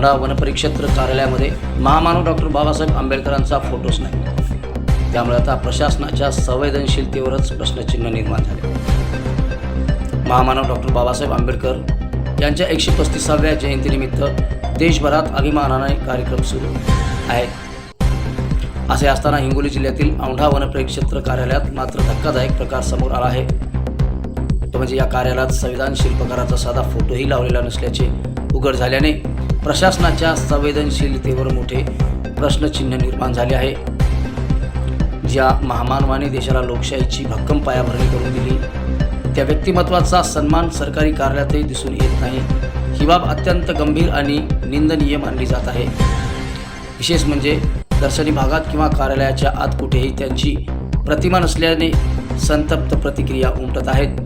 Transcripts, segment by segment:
औंढा वनपरिक्षेत्र कार्यालयामध्ये महामानव डॉक्टर बाबासाहेब आंबेडकरांचा फोटोच नाही. त्यामुळे आता प्रशासनाच्या संवेदनशीलतेवरच प्रश्नचिन्ह निर्माण झाले. महामानव डॉक्टर बाबासाहेब आंबेडकर यांच्या 135व्या जयंतीनिमित्त देशभरात अभिमानाने कार्यक्रम सुरू आहेत. असे असताना हिंगोली जिल्ह्यातील औंढा वनपरिक्षेत्र कार्यालयात मात्र धक्कादायक प्रकार समोर आला आहे. तो म्हणजे या कार्यालयात संविधान शिल्पकाराचा साधा फोटोही लावलेला नसल्याचे उघड झाल्याने प्रशासनाच्या संवेदनशीलतेवर मोठे प्रश्नचिन्ह निर्माण झाले आहे. ज्या महामानवाने देशाला लोकशाहीची भक्कम पायाभरणी करून दिली त्या व्यक्तिमत्वाचा सन्मान सरकारी कार्यालयातही दिसून येत नाही. ही बाब अत्यंत गंभीर आणि निंदनीय मानली जात आहे. विशेष म्हणजे दर्शनी भागात किंवा कार्यालयाच्या आत कुठेही त्यांची प्रतिमा नसल्याने संतप्त प्रतिक्रिया उमटत आहेत.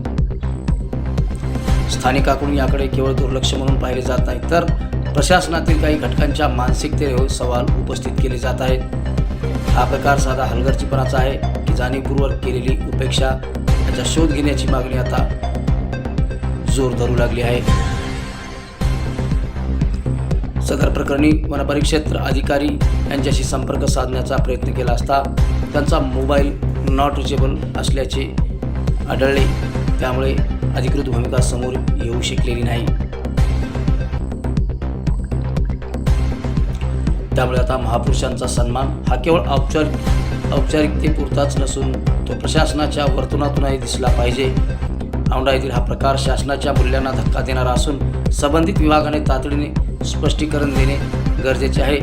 स्थानिकांकडून याकडे केवळ दुर्लक्ष म्हणून पाहिले जात नाही, तर प्रशासनातील काही घटकांच्या मानसिकतेवर सवाल उपस्थित केले जात आहेत. हा प्रकार साधा हलगर्जीपणाचा आहे की जाणीवपूर्वक केलेली उपेक्षा याचा शोध घेण्याची मागणी आता जोर धरू लागली आहे. सदर प्रकरणी वनपरिक्षेत्र अधिकारी यांच्याशी संपर्क साधण्याचा प्रयत्न केला असता त्यांचा मोबाईल नॉट रिचेबल असल्याचे आढळले. त्यामुळे अधिकृत भूमिका समोर येऊ शकलेली नाही. त्यामुळे आता महापुरुषांचा सन्मान हा केवळ औपचारिकतेपुरताच नसून तो प्रशासनाच्या वर्तनातूनही दिसला पाहिजे. औंढा येथील हा प्रकार शासनाच्या मूल्यांना धक्का देणारा असून संबंधित विभागाने तातडीने स्पष्टीकरण देणे गरजेचे आहे.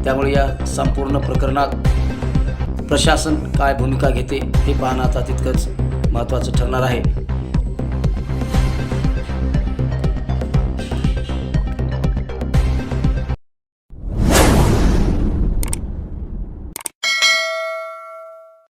त्यामुळे या संपूर्ण प्रकरणात प्रशासन काय भूमिका घेते हे पाहणं आता तितकंच महत्त्वाचं ठरणार आहे.